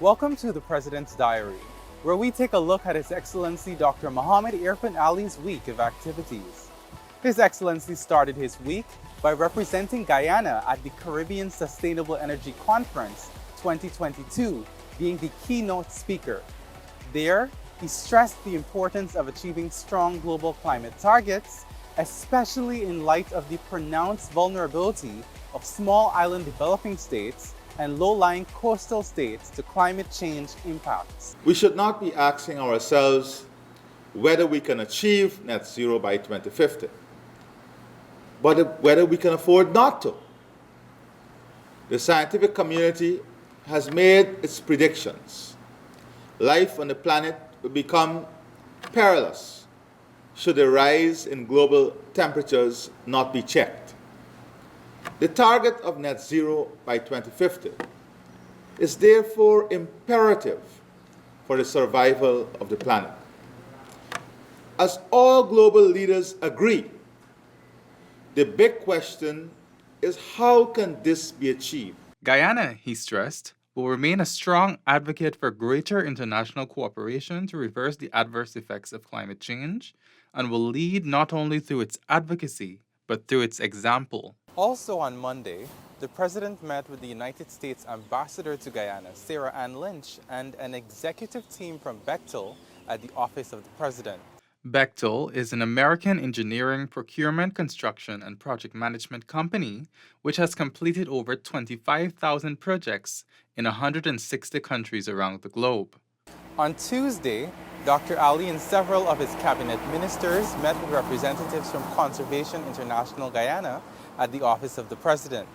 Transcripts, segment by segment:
Welcome to the President's Diary, where we take a look at His Excellency Dr. President Irfaan Ali's week of activities. His Excellency started his week by representing Guyana at the Caribbean Sustainable Energy Conference 2022, being the keynote speaker. There, he stressed the importance of achieving strong global climate targets, especially in light of the pronounced vulnerability of small island developing states and low-lying coastal states to climate change impacts. We should not be asking ourselves whether we can achieve net zero by 2050, but whether we can afford not to. The scientific community has made its predictions. Life on the planet will become perilous should the rise in global temperatures not be checked. The target of net zero by 2050 is therefore imperative for the survival of the planet. As all global leaders agree, the big question is how can this be achieved? Guyana, he stressed, will remain a strong advocate for greater international cooperation to reverse the adverse effects of climate change, and will lead not only through its advocacy, but through its example. Also on Monday, the President met with the United States Ambassador to Guyana, Sarah Ann Lynch, and an executive team from Bechtel at the Office of the President. Bechtel is an American engineering, procurement, construction, and project management company which has completed over 25,000 projects in 160 countries around the globe. On Tuesday, Dr. Ali and several of his cabinet ministers met with representatives from Conservation International Guyana at the Office of the President.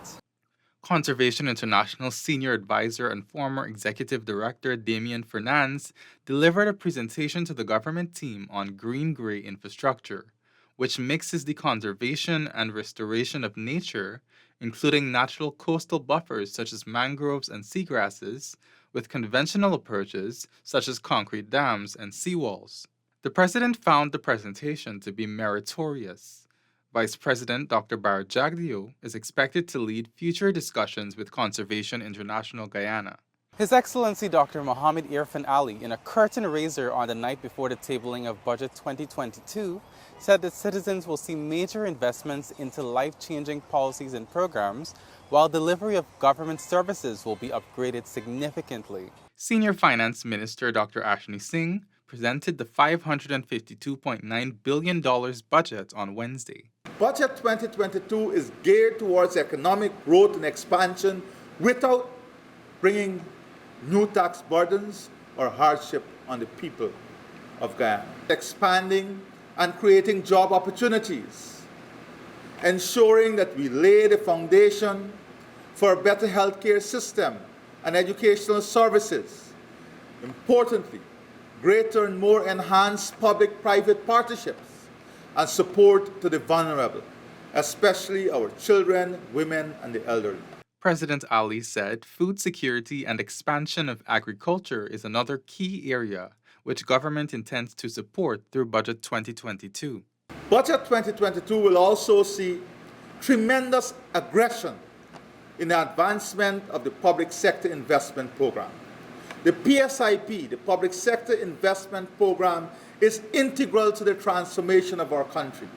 Conservation International Senior Advisor and former Executive Director Damien Fernandes delivered a presentation to the government team on green-gray infrastructure, which mixes the conservation and restoration of nature, including natural coastal buffers such as mangroves and seagrasses, with conventional approaches such as concrete dams and seawalls. The President found the presentation to be meritorious. Vice President Dr. Bharat Jagdeo is expected to lead future discussions with Conservation International Guyana. His Excellency Dr. President Irfaan Ali, in a curtain raiser on the night before the tabling of Budget 2022, said that citizens will see major investments into life-changing policies and programs, while delivery of government services will be upgraded significantly. Senior Finance Minister Dr. Ashni Singh presented the $552.9 billion budget on Wednesday. Budget 2022 is geared towards economic growth and expansion without bringing new tax burdens or hardship on the people of Guyana. Expanding and creating job opportunities, ensuring that we lay the foundation for a better healthcare system and educational services. Importantly, greater and more enhanced public-private partnerships and support to the vulnerable, especially our children, women, and the elderly. President Ali said food security and expansion of agriculture is another key area which government intends to support through Budget 2022. Budget 2022 will also see tremendous aggression in the advancement of the public sector investment program. The PSIP, the Public Sector Investment Program, is integral to the transformation of our country.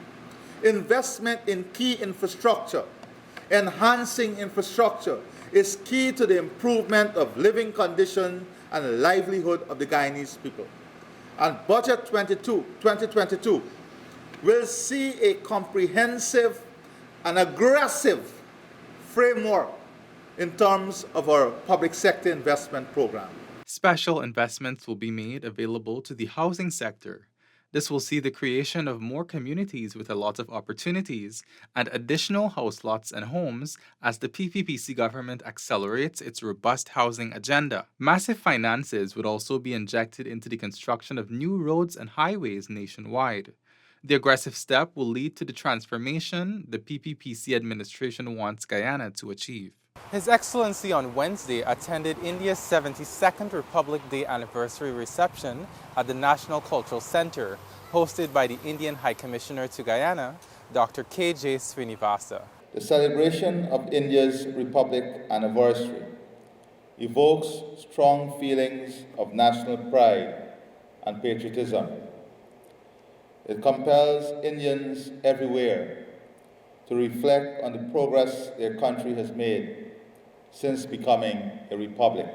Investment in key infrastructure, enhancing infrastructure, is key to the improvement of living conditions and livelihood of the Guyanese people. And Budget 2022 will see a comprehensive and aggressive framework in terms of our public sector investment program. Special investments will be made available to the housing sector. This will see the creation of more communities with a lot of opportunities and additional house lots and homes as the PPPC government accelerates its robust housing agenda. Massive finances would also be injected into the construction of new roads and highways nationwide. The aggressive step will lead to the transformation the PPPC administration wants Guyana to achieve. His Excellency on Wednesday attended India's 72nd Republic Day anniversary reception at the National Cultural Center, hosted by the Indian High Commissioner to Guyana, Dr. K.J. Srinivasa. The celebration of India's Republic anniversary evokes strong feelings of national pride and patriotism. It compels Indians everywhere to reflect on the progress their country has made since becoming a republic.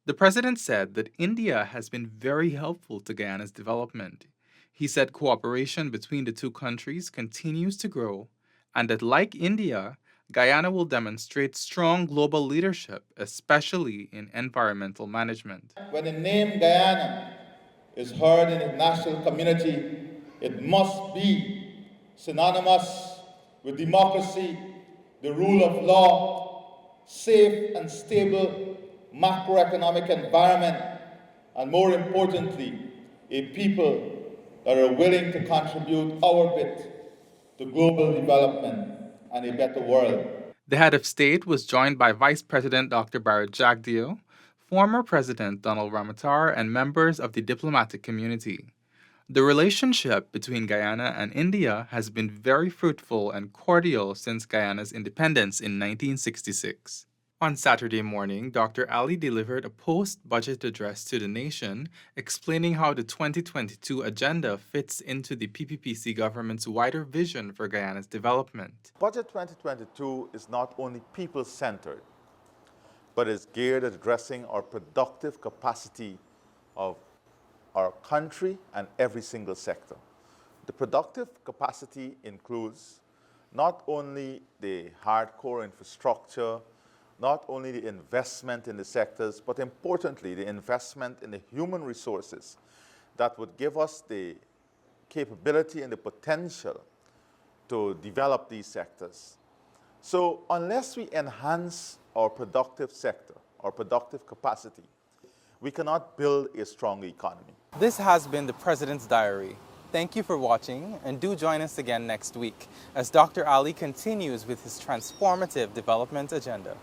The president said that India has been very helpful to Guyana's development. He said cooperation between the two countries continues to grow and that, like India, Guyana will demonstrate strong global leadership, especially in environmental management. When the name Guyana is heard in the national community, it must be synonymous with democracy, the rule of law, safe and stable macroeconomic environment, and more importantly, a people that are willing to contribute our bit to global development and a better world. The head of state was joined by Vice President Dr. Bharat Jagdeo, former President Donald Ramotar, and members of the diplomatic community. The relationship between Guyana and India has been very fruitful and cordial since Guyana's independence in 1966. On Saturday morning, Dr. Ali delivered a post-budget address to the nation explaining how the 2022 agenda fits into the PPPC government's wider vision for Guyana's development. Budget 2022 is not only people-centered, but is geared at addressing our productive capacity of our country and every single sector. The productive capacity includes not only the hardcore infrastructure, not only the investment in the sectors, but importantly, the investment in the human resources that would give us the capability and the potential to develop these sectors. So unless we enhance our productive sector, our productive capacity, we cannot build a strong economy. This has been the President's Diary. Thank you for watching, and do join us again next week as Dr. Ali continues with his transformative development agenda.